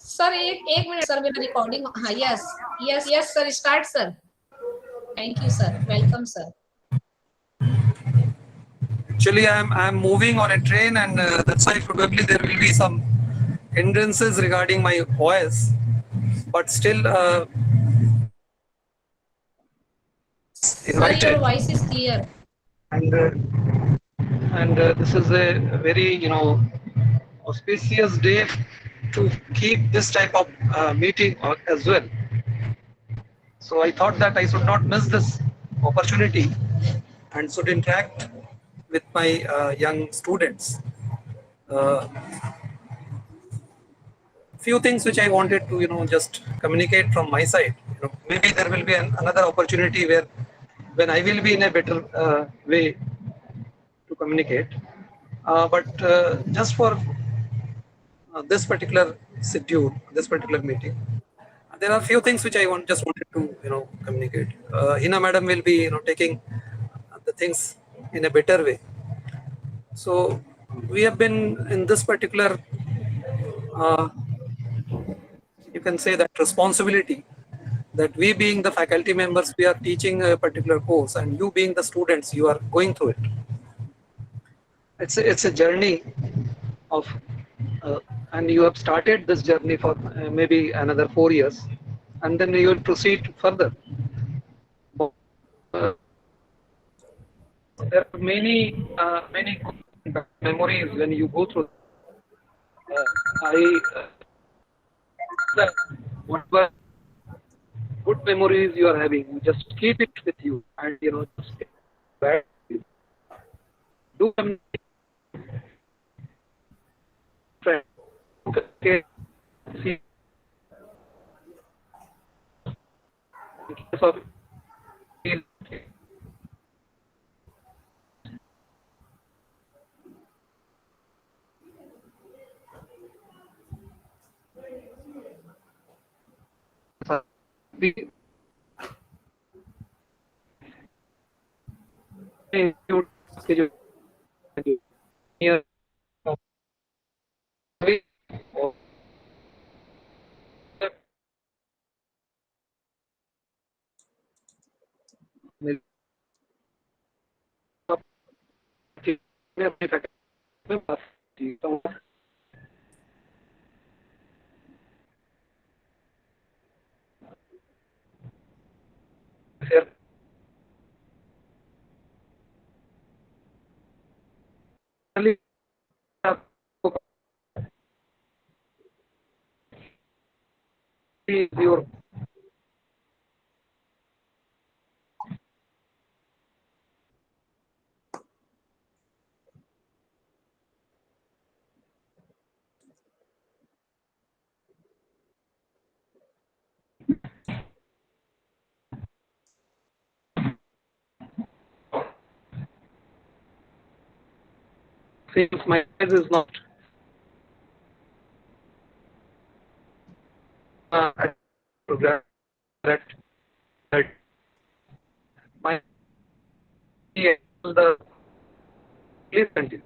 Sir एक minute sir, मेरा recording, हाँ yes yes yes sir, start sir. Thank you sir, welcome sir. Actually, I'm moving on a train, and that's why probably there will be some hindrances regarding my voice. But still, Sir, your invited, voice is clear. and this is a very auspicious day to keep this type of meeting as well. So I thought that I should not miss this opportunity and should interact with my young students. Uh, Few things which I wanted to just communicate from my side. Maybe there will be another opportunity where when I will be in a better way to communicate. But just for this particular schedule, this particular meeting, there are few things which I just wanted to communicate. Hina madam will be taking the things in a better way. So we have been in this particular uh, you can say that responsibility, that we being the faculty members, we are teaching a particular course, and you being the students, you are going through it. It's a journey of uh, and you have started this journey for maybe another 4 years, and then you will proceed further. But, there are many memories when you go through. I whatever good memories you are having, you just keep it with you, and just bad. Do friend. Okay. See, in case of the your since my eyes is not program that my the please continue.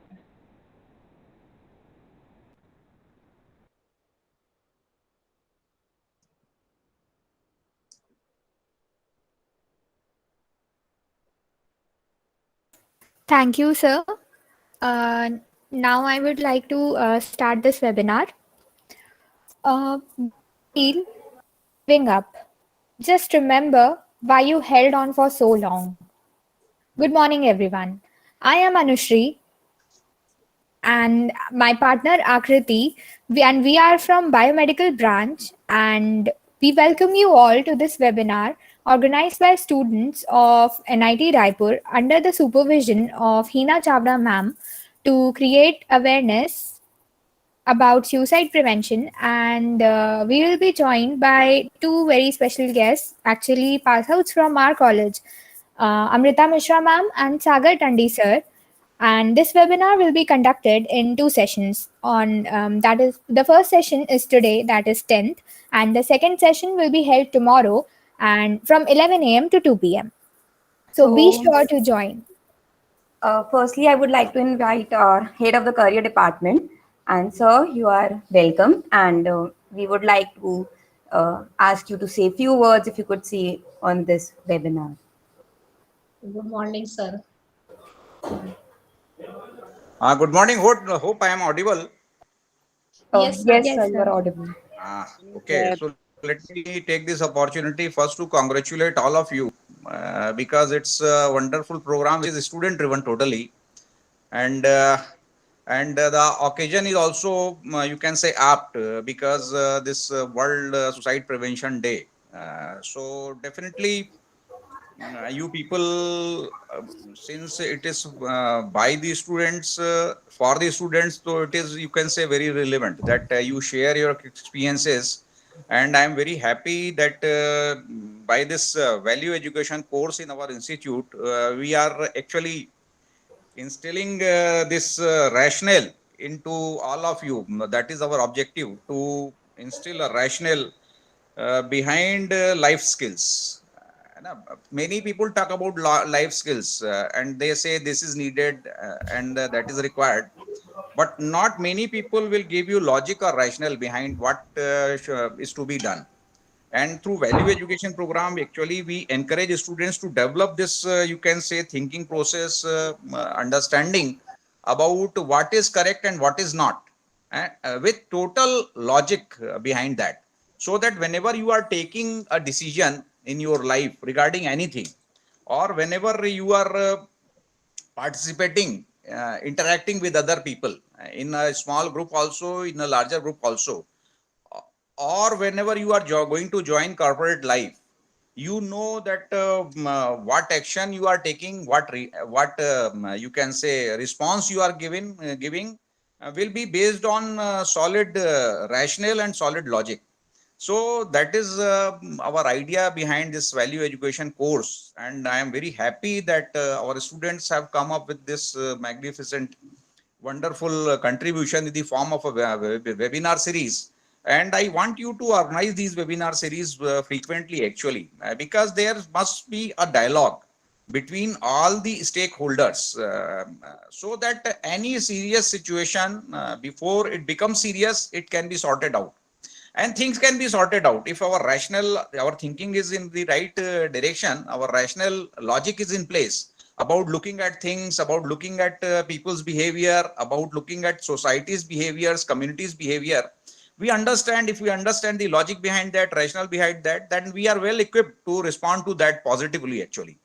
Thank you, sir. Now I would like to start this webinar. Feel giving up. Just remember why you held on for so long. Good morning, everyone. I am Anushri and my partner Akriti, and we are from Biomedical Branch, and we welcome you all to this webinar organized by students of NIT Raipur under the supervision of Hina Chavda ma'am to create awareness about suicide prevention. And we will be joined by two very special guests, actually pass outs from our college, Amrita Mishra ma'am and Sagar Tandi sir. And this webinar will be conducted in two sessions. On that is, the first session is today, that is 10th, and the second session will be held tomorrow, and from 11 a.m. to 2 p.m. So be sure to join. Firstly, I would like to invite our head of the career department. And sir, you are welcome. And we would like to ask you to say a few words, if you could say, on this webinar. Good morning, sir. Good morning. Hope I am audible. Yes, sir. Yes, Yes, sir, you are sir. audible. Okay. So let me take this opportunity first to congratulate all of you because it's a wonderful program which is student driven totally, and the occasion is also you can say apt because this World Suicide Prevention Day. So definitely you people, since it is by the students, for the students, so it is, you can say, very relevant that you share your experiences. And I am very happy that by this value education course in our institute, we are actually instilling this rationale into all of you. That is our objective, to instill a rationale behind life skills. Many people talk about life skills and they say this is needed and that is required, but not many people will give you logic or rationale behind what is to be done. And through value education program, actually we encourage students to develop this you can say thinking process, understanding about what is correct and what is not, with total logic behind that, so that whenever you are taking a decision in your life regarding anything, or whenever you are participating, interacting with other people in a small group also, in a larger group also, or whenever you are going to join corporate life, you know that what action you are taking, what you can say response you are giving will be based on solid rationale and solid logic. So that is our idea behind this value education course, and I am very happy that our students have come up with this magnificent, wonderful contribution in the form of a webinar series. And I want you to organize these webinar series frequently, actually, because there must be a dialogue between all the stakeholders, so that any serious situation, before it becomes serious, it can be sorted out, and things can be sorted out if our rational, our thinking is in the right direction, our rational logic is in place about looking at things, about looking at people's behavior, about looking at society's behaviors, communities behavior. We understand, if we understand the logic behind that, rational behind that, then we are well equipped to respond to that positively, actually.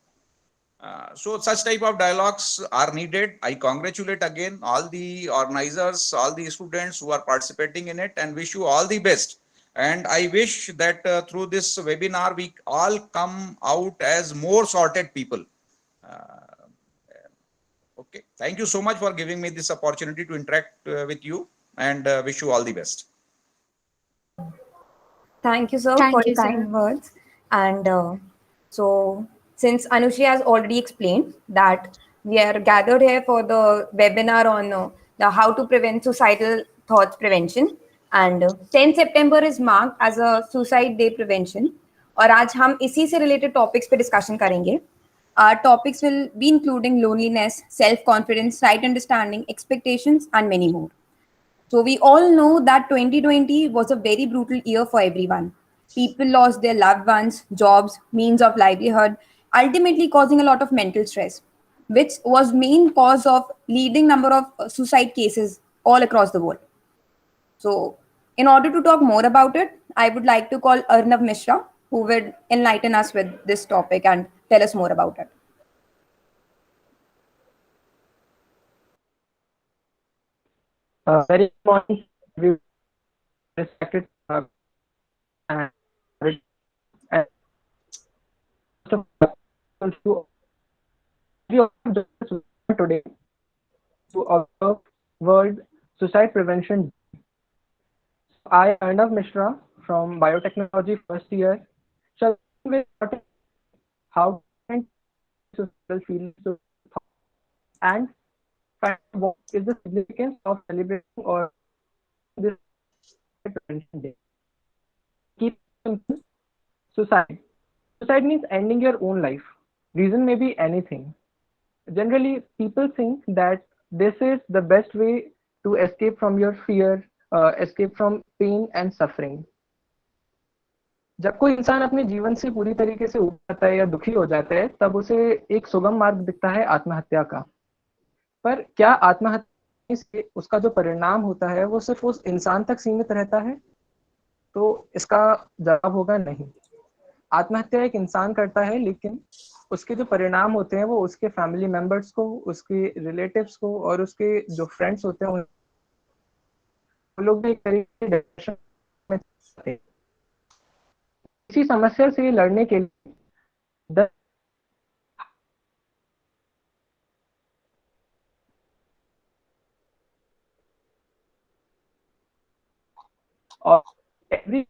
So such type of dialogues are needed. I congratulate again all the organizers, all the students who are participating in it, and wish you all the best. And I wish that through this webinar, we all come out as more sorted people. Uh, okay. Thank you so much for giving me this opportunity to interact with you, and wish you all the best. Thank you, sir, for Thank your you, kind sir. words. And so, since Anushri has already explained that we are gathered here for the webinar on the how to prevent suicidal thoughts prevention, and 10 September is marked as a Suicide Day Prevention. और आज हम इसी से related topics पे discussion करेंगे. Our topics will be including loneliness, self-confidence, right understanding, expectations, and many more. So we all know that 2020 was a very brutal year for everyone. People lost their loved ones, jobs, means of livelihood, ultimately causing a lot of mental stress, which was main cause of leading number of suicide cases all across the world. So in order to talk more about it, I would like to call Arnav Mishra, who will enlighten us with this topic and tell us more about it. Very morning, everyone. Respected and and to we all join today to observe World Suicide Prevention. I, Arnav Mishra from Biotechnology first year, shall begin with how to suicidal feelings and find what is the significance of celebrating or this prevention day. Keep it simple. Suicide. Suicide means ending your own life. Reason may be anything. Generally, people think that this is the best way to escape from your fear, escape from pain and suffering. जब कोई इंसान अपने जीवन से पूरी तरीके से उब जाता है या दुखी हो जाता है, तब उसे एक सुगम मार्ग दिखता है आत्महत्या का। पर क्या आत्महत्या से उसका जो परिणाम होता है वो सिर्फ उस इंसान तक सीमित रहता है? तो इसका जवाब होगा नहीं। आत्महत्या एक इंसान करता है, लेकिन उसके जो परिणाम होते हैं वो उसके फैमिली मेंबर्स को, उसके रिलेटिव्स को और उसके जो फ्रेंड्स होते हैं उन लोग भी एक तरीके से डिप्रेशन में जाते हैं। इसी समस्या से लड़ने के लिए और every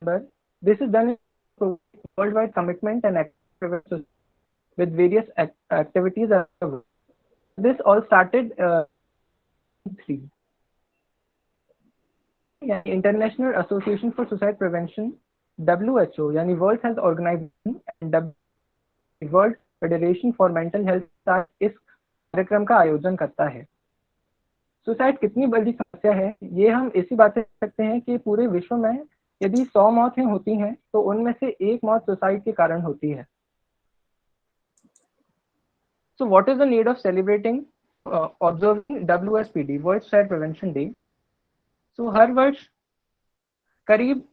member, this is done in worldwide commitment and activities with various activities. This all started three. International Association for Suicide Prevention, WHO यानी World Health Organization and World Federation for Mental Health इस कार्यक्रम का आयोजन करता है। Suicide कितनी बड़ी समस्या है ये हम इसी बात से देख सकते हैं कि पूरे विश्व में यदि 100 मौतें होती हैं तो उनमें से एक मौत सुसाइड के कारण होती है। So what is the need of celebrating observing WSPD World Suicide Prevention Day? So हर वर्ष करीब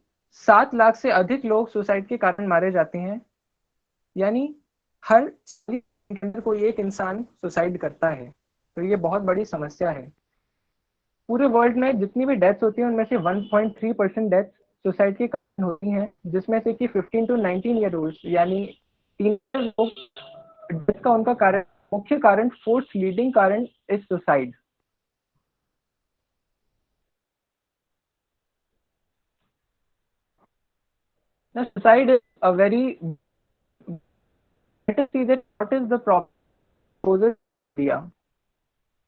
7 लाख से अधिक लोग सुसाइड के कारण मारे जाते हैं, यानी हर कोई एक इंसान सुसाइड करता है। तो ये बहुत बड़ी समस्या है। पूरे वर्ल्ड में जितनी भी डेथ्स होती हैं उनमें से 1.3% डेथ्स सुसाइड के कारण होती हैं, जिसमें से कि 15 to 19 ईयर ओल्ड यानी टीनेजर लोग डेथ का उनका कारण, मुख्य कारण, फोर्थ लीडिंग कारण is suicide. Now, suicide is a very, let us see that what is the problem poses in India.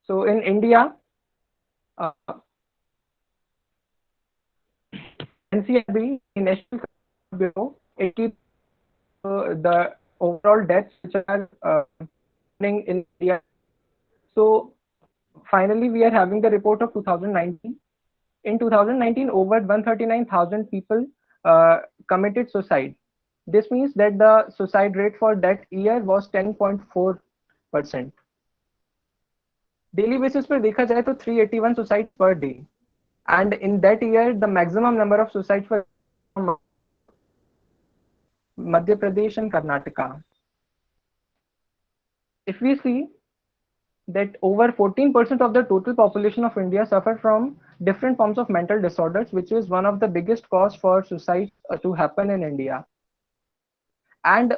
So in India, NCRB, National Bureau, it keeps the overall deaths which are happening in India. So finally, we are having the report of 2019. In 2019, over 139,000 people committed suicide. This means that the suicide rate for that year was 10.4%. Daily basis पर देखा जाए तो 381 suicides per day, and in that year the maximum number of suicides were from Madhya Pradesh and Karnataka. If we see that over 14% of the total population of India suffer from different forms of mental disorders, which is one of the biggest cause for suicide to happen in India. And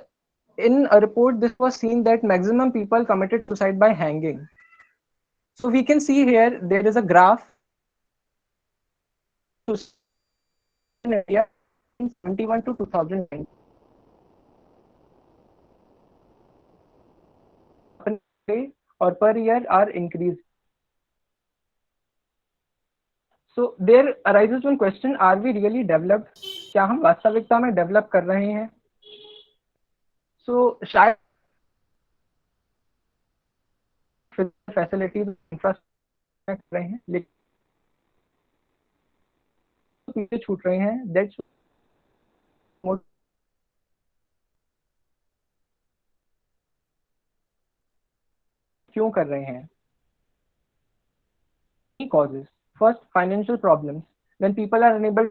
in a report, this was seen that maximum people committed suicide by hanging. So we can see here, there is a graph in India in 1971 to 2009. Or per year are increased. So there arises one question: Are we really developed? क्या हम वास्तविकता में develop कर रहे हैं? So शायद facilities infrastructure कर रहे हैं, लेकिन पीछे छूट रहे हैं। दैट्स क्यों कर रहे हैं? Causes. First, financial problems. When people are unable,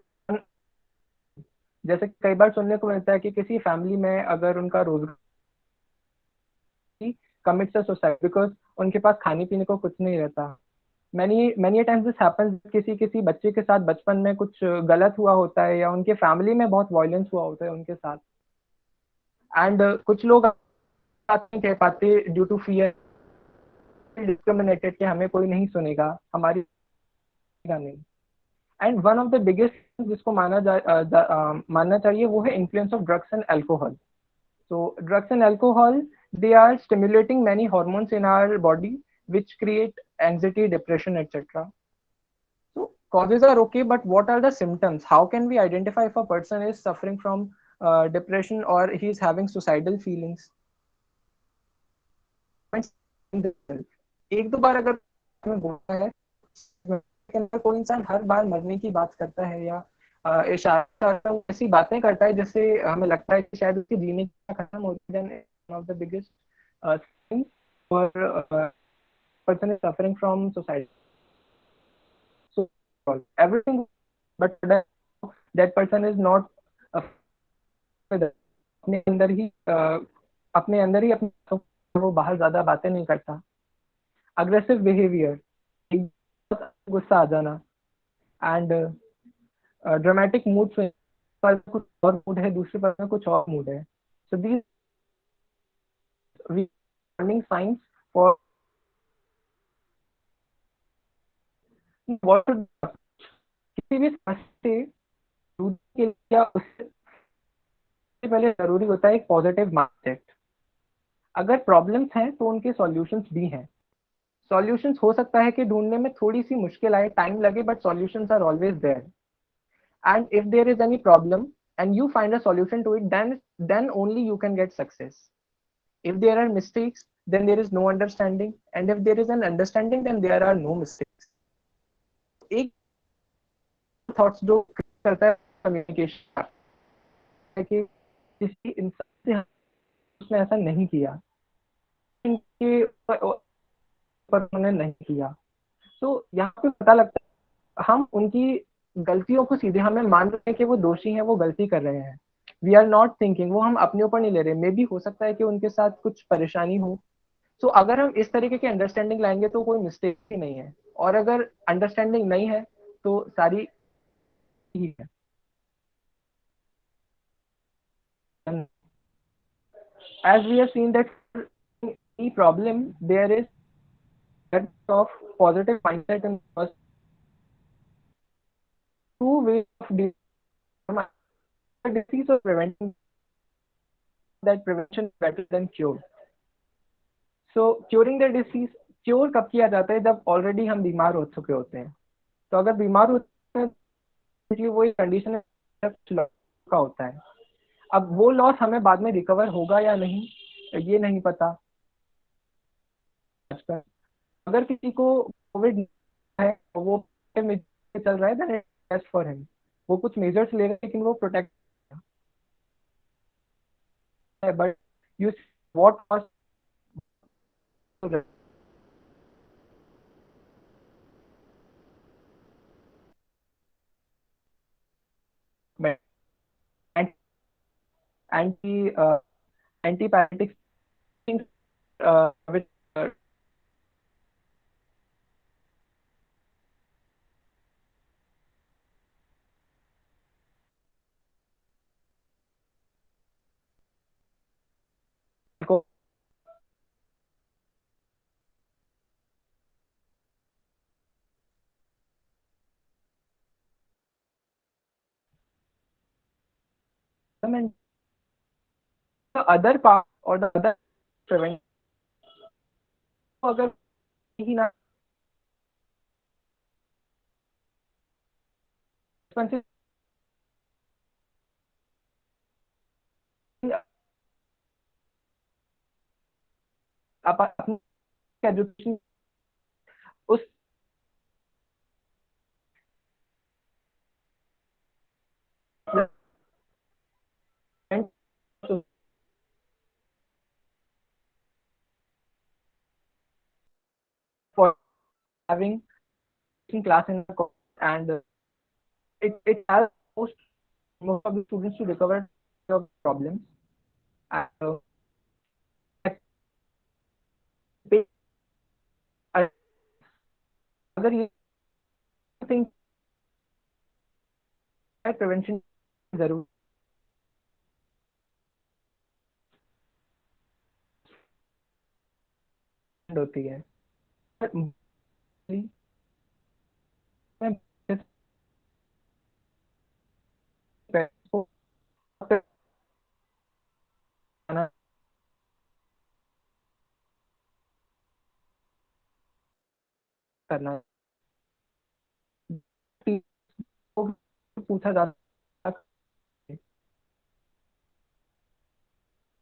जैसे कई बार सुनने को मिलता है कि किसी फैमिली में अगर उनका रोजगार commits a suicide because उनके पास खाने पीने को कुछ नहीं रहता। Many times this happens, किसी बच्चे के साथ बचपन में कुछ गलत हुआ होता है या उनके फैमिली में बहुत वायलेंस हुआ होता है उनके साथ, एंड कुछ लोग नहीं कह पाते ड्यू टू फियर, डिस्क्रिमिनेटेड, कि हमें कोई नहीं सुनेगा, हमारी नहीं। And one of the biggest जिसको मानना चाहिए वो है influence of drugs and alcohol. So drugs and alcohol, they are stimulating many hormones in our body which create anxiety, depression, etc. So causes are okay, but what are the symptoms? How can we identify if a person is suffering from depression or he is having suicidal feelings? एक दो बार अगर बोलता है अंदर कोई इंसान हर बार मरने की बात करता है या इशारा ऐसी बातें करता है जिससे हमें लगता है कि शायद उसकी जीने की खत्म होती है, one of the biggest thing for person is suffering from suicide. So everything, but that person is not अपने अंदर ही वो बाहर ज्यादा बातें नहीं करता. अग्रेसिव बिहेवियर, गुस्सा आ जाना, एंड ड्रामेटिक मूड स्विंग, पर कुछ और मूड है, दूसरे पर में कुछ और मूड है. So these warning science for what किसी भी समस्या के लिए उससे पहले जरूरी होता है एक पॉजिटिव माइंडसेट. अगर प्रॉब्लम्स हैं तो उनके सॉल्यूशंस भी हैं. सॉल्यूशंस हो सकता है कि ढूंढने में थोड़ी सी मुश्किल आए, टाइम लगे, but solutions are always there. And if there is any problem and you find a solution to it, then only you can get success. If there are mistakes, then there is no understanding, and if there is an understanding, then there are no mistakes. एक thoughts जो करता है communication है कि किसी इंसान से उसने ऐसा नहीं किया, इनके पर उन्होंने नहीं किया. तो यहाँ पे पता लगता है हम उनकी गलतियों को सीधे हमें मान रहे हैं कि वो दोषी हैं, वो गलती कर रहे हैं. वी आर नॉट थिंकिंग, वो हम अपने ऊपर नहीं ले रहे. मे भी हो सकता है कि उनके साथ कुछ परेशानी हो. तो अगर हम इस तरीके की अंडरस्टैंडिंग लाएंगे तो कोई मिस्टेक ही नहीं है. और अगर अंडरस्टैंडिंग नहीं है तो सारी ही है. As we have seen that any problem there is of positive mindset in first two ways of disease or preventing that prevention is better than cure. So curing the disease, cure कब किया जाता है? जब already हम बीमार हो चुके होते हैं. तो अगर बीमार होते हैं तो वो एक कंडीशन का होता है. अब वो लॉस हमें बाद में रिकवर होगा या नहीं ये नहीं पता. अगर किसी को कोविड है, वो चल रहा है, then it's best for him. वो कुछ मेजर्स लेगा लेकिन वो प्रोटेक्ट है. But you what was anti antipyretics which को and the other part or the other prevention अगर ही ना आप अपनी एजुकेशन उस for having class in the course, and it has most of the students to recover the problems. And अगर ये think prevention जरूर होती है. करना पूछा जा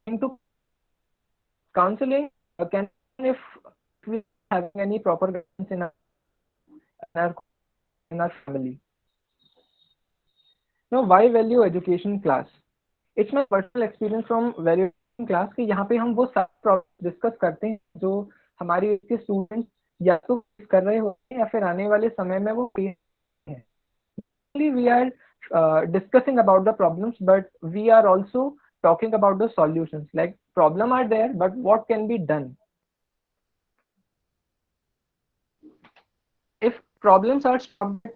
into counseling can if we having any proper guidance in our in our family. Now, why value education class? It's my personal experience from value education class कि यहाँ पे हम वो सारे प्रॉब्लम डिस्कस करते हैं जो हमारी के स्टूडेंट्स या तो कर रहे होते हैं या फिर आने वाले समय में वो face हैं. We are discussing about the problems, but we are also talking about the solutions. Like problem are there, but what can be done? If problems are solved,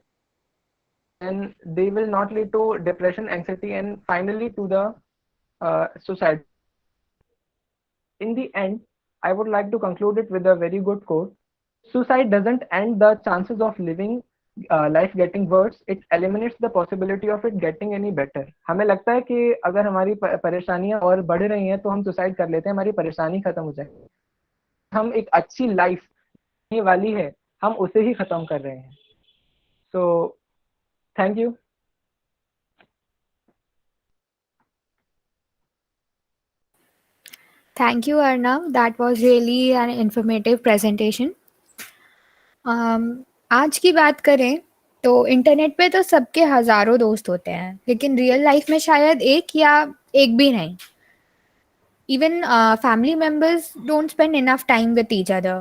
then they will not lead to depression, anxiety, and finally to the suicide. In the end, I would like to conclude it with a very good quote. Suicide doesn't end the chances of living life getting worse, it eliminates the possibility of it getting any better. हमें लगता है कि अगर हमारी परेशानियां और बढ़ रही हैं तो हम सुसाइड कर लेते हैं, हमारी परेशानी खत्म हो जाएगी. हम एक अच्छी लाइफ ये वाली है, हम उसे ही खत्म कर रहे हैं. So thank you. Thank you, Arnav. That was really an informative presentation. आज की बात करें तो इंटरनेट पे तो सबके हजारों दोस्त होते हैं, लेकिन रियल लाइफ में शायद एक या एक भी नहीं. Even family members don't spend enough time with each other.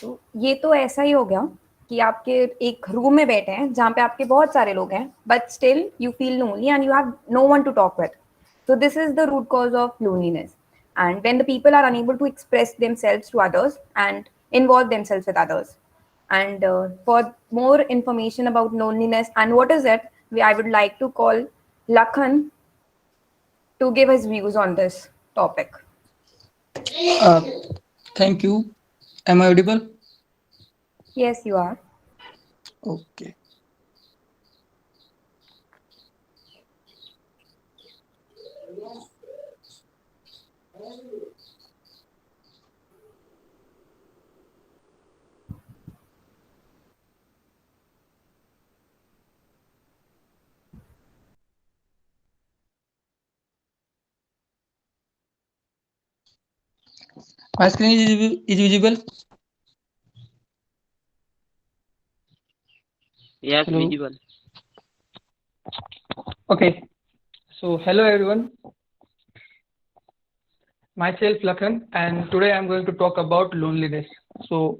तो ये तो ऐसा ही हो गया कि आपके एक रूम में बैठे हैं जहाँ पे आपके बहुत सारे लोग हैं, but still you feel lonely and you have no one to talk with. So this is the root cause of loneliness. And when the people are unable to express themselves to others and involve themselves with others. And for more information about loneliness and what is it, I would like to call Lakhan to give his views on this topic. Thank you. Am I audible? Yes, you are. Okay. My screen is visible. Yes, Hello. visible. Okay. So hello everyone. Myself Lakhan, and today I'm going to talk about loneliness. So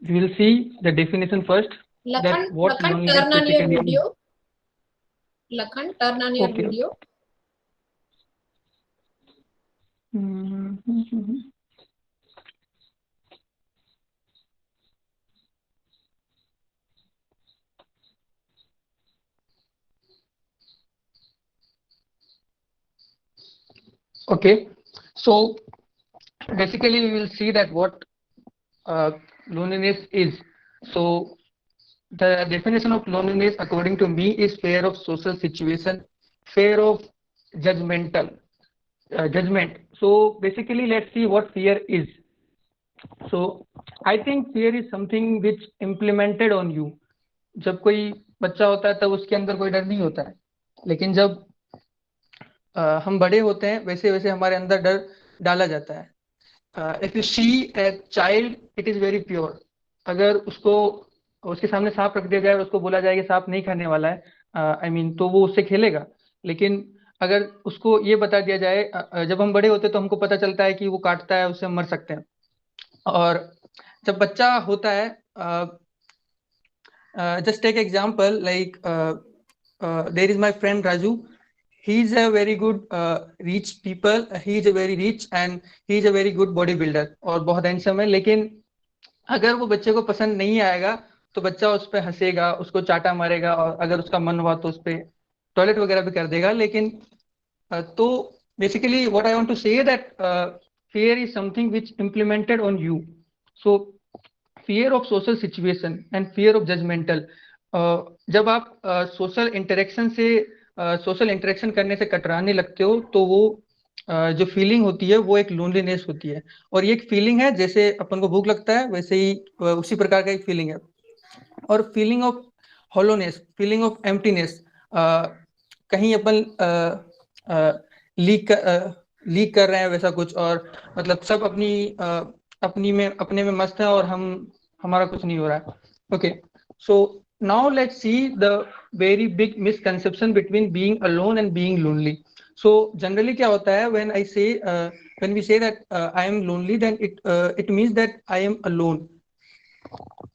we will see the definition first. Lakhan, What Lakhan, loneliness turn on your basically is. video. Lakhan, turn on your Okay. video. Okay, so basically we will see that what loneliness is. So the definition of loneliness according to me is fear of social situation, fear of judgment. So basically let's see what fear is. So I think fear is something which implemented on you. जब कोई बच्चा होता है तब उसके अंदर कोई डर नहीं होता है, लेकिन जब हम बड़े होते हैं वैसे वैसे हमारे अंदर डर डाला जाता है. If you see a child it is very pure. अगर उसको उसके सामने सांप रख दिया जाए और उसको बोला जाए कि सांप नहीं खाने वाला है, आई मीन तो वो उससे खेलेगा. लेकिन अगर उसको ये बता दिया जाए, जब हम बड़े होते हैं तो हमको पता चलता है कि वो काटता है, उससे हम मर सकते हैं. और जब बच्चा होता है, just take example like there is my friend Raju. He is a very good rich people. He is a very rich and he is a very good bodybuilder और बहुत हैंडसम है. लेकिन अगर वो बच्चे को पसंद नहीं आएगा तो बच्चा उस पर हंसेगा, उसको चाटा मारेगा, और अगर उसका मन हुआ तो उस पर टॉयलेट वगैरह भी कर देगा. लेकिन तो basically what I want to say that fear is something which implemented on you. So fear of social situation and fear of judgmental. जब आप सोशल इंटरेक्शन करने से कतराने लगते हो तो वो जो फीलिंग होती है वो एक लोनलीनेस होती है. और ये एक फीलिंग है, जैसे अपन को भूख लगता है वैसे ही उसी प्रकार का एक फीलिंग है. और feeling of hollowness, feeling of emptiness, कहीं अपन लीक कर रहे हैं वैसा कुछ, और मतलब सब अपने में मस्त है और हमारा कुछ नहीं हो रहा है. Okay, so now let's see the very big misconception between being alone and being lonely. So generally क्या होता है when we say that I am lonely, then it means that I am alone.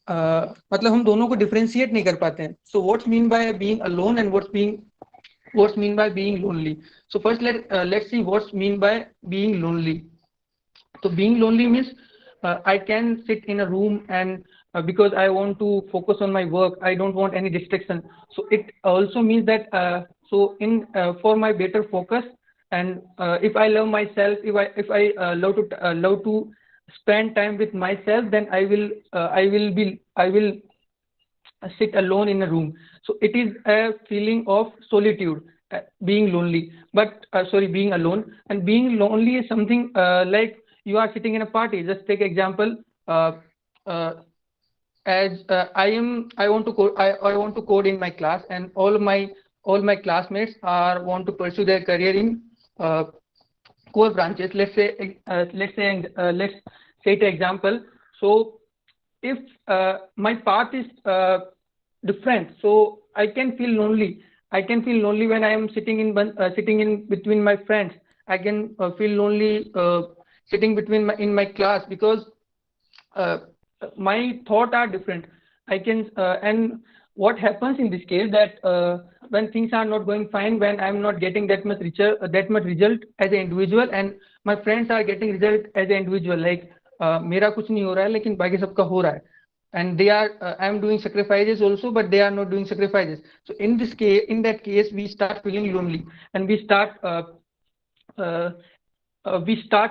मतलब हम दोनों को differentiate नहीं कर पाते हैं. So what's mean by being alone and what's mean by being lonely? So first let's see what's mean by being lonely. So being lonely means I can sit in a room and because I want to focus on my work, I don't want any distraction. So it also means that for my better focus, and if I love myself, if I love to spend time with myself, then I will sit alone in a room. So it is a feeling of solitude, being lonely. But being alone. And being lonely is something like you are sitting in a party. Just take example. As I want to code in my class, and all my classmates want to pursue their career in core branches. Let's say the example. So if my path is different, so I can feel lonely. I can feel lonely when I am sitting in between my friends. I can feel lonely sitting in my class because my thoughts are different. I can and what happens in this case that when things are not going fine, when I'm not getting that much result as an individual, and my friends are getting result as an individual, like मेरा कुछ नहीं हो रहा है लेकिन बाकी सबका हो रहा है, and they are I'm doing sacrifices also, but they are not doing sacrifices. So in that case we start feeling lonely, and we start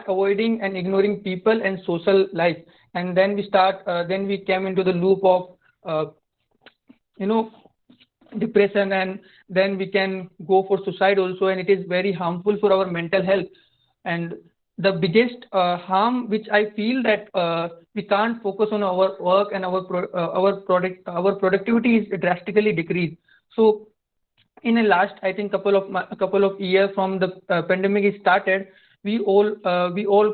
avoiding and ignoring people and social life, and then we came into the loop of depression, and then we can go for suicide also, and it is very harmful for our mental health. And the biggest harm which I feel that we can't focus on our work, and our productivity is drastically decreased. So in the last, I think, couple of years from the pandemic is started, we all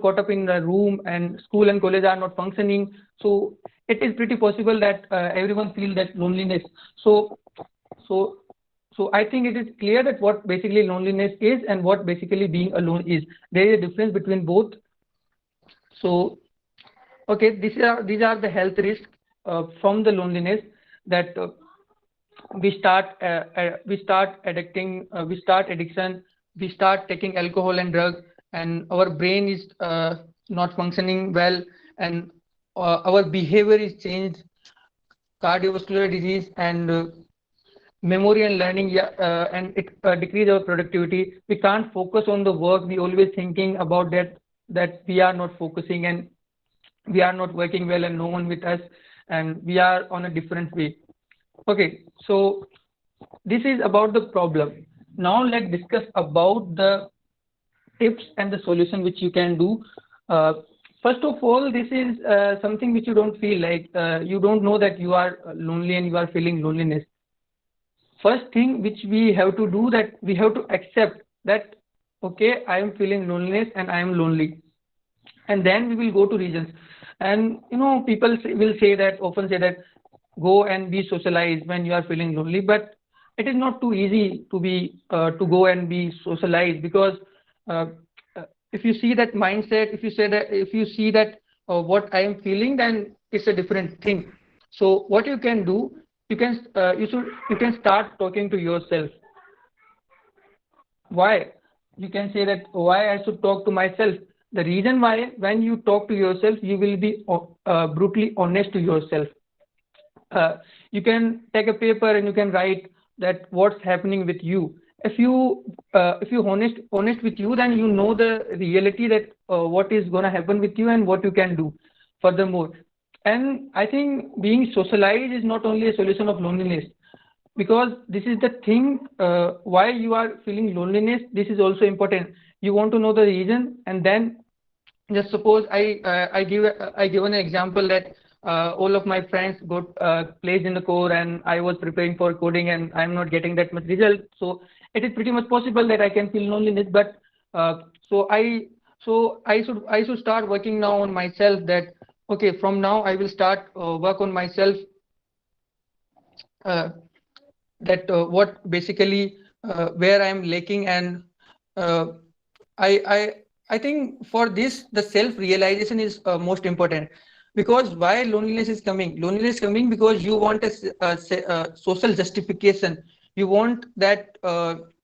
caught up in the room, and school and college are not functioning. So it is pretty possible that everyone feel that loneliness. So I think it is clear that what basically loneliness is and what basically being alone is. There is a difference between both. So okay, these are the health risks from the loneliness, that we start addiction, we start taking alcohol and drugs, and our brain is not functioning well, and our behavior is changed, cardiovascular disease, and memory and learning, and it decrease our productivity. We can't focus on the work. We always thinking about that we are not focusing, and we are not working well, and no one with us, and we are on a different way. Okay, so this is about the problem. Now let's discuss about the tips and the solution which you can do. First of all, this is something which you don't feel like, you don't know that you are lonely and you are feeling loneliness. First thing which we have to do, that we have to accept that, okay, I am feeling loneliness and I am lonely. And then we will go to reasons. And people often say that go and be socialized when you are feeling lonely, but it is not too easy to go and be socialized, because if you see that mindset, if you see that what I am feeling, then it's a different thing. So what you can do, you can start talking to yourself. Why? You can say that why I should talk to myself. The reason why, when you talk to yourself, you will be brutally honest to yourself. You can take a paper and you can write that what's happening with you. If you honest with you, then you know the reality, that what is going to happen with you and what you can do furthermore. And I think being socialized is not only a solution of loneliness, because this is the thing why you are feeling loneliness. This is also important. You want to know the reason, and then just suppose I give an example that all of my friends got placed in the core, and I was preparing for coding, and I'm not getting that much result. So it is pretty much possible that I can feel loneliness. But so I should start working now on myself, that okay, from now I will start work on myself, that what basically where I am lacking, and uh, I I I think for this the self realization is most important, because why loneliness is coming? Loneliness is coming because you want a social justification. You want that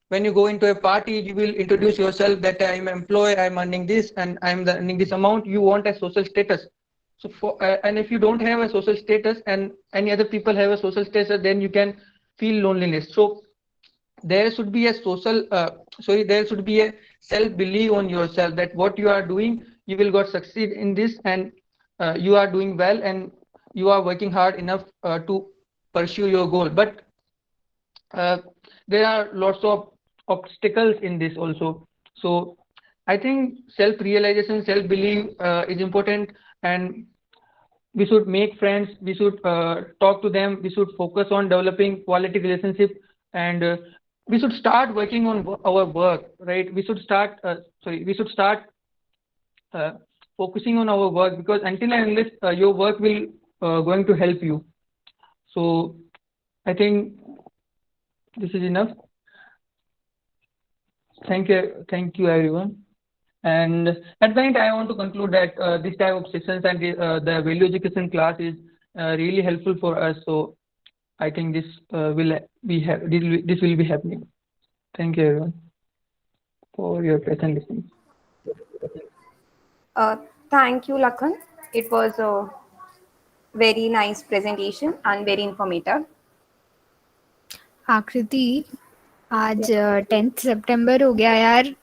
when you go into a party, you will introduce yourself that I am employed, I am earning this, and I am earning this amount. You want a social status. So for and if you don't have a social status and any other people have a social status, then you can feel loneliness. So there should be a there should be a self belief on yourself that what you are doing, you will got succeed in this, and you are doing well, and you are working hard enough to pursue your goal. But uh, there are lots of obstacles in this also. So I think self realization, self belief is important, and we should make friends, we should talk to them, we should focus on developing quality relationship, and we should start working on our work, right? We should start uh, focusing on our work, because until and unless your work will going to help you. So I think this is enough. Thank you everyone. And at the end, I want to conclude that this type of sessions and the value education class is really helpful for us. So I think this this will be happening. Thank you everyone for your present listening. Thank you, Lakhan. It was a very nice presentation and very informative. आकृति, आज 10th सितंबर हो गया यार,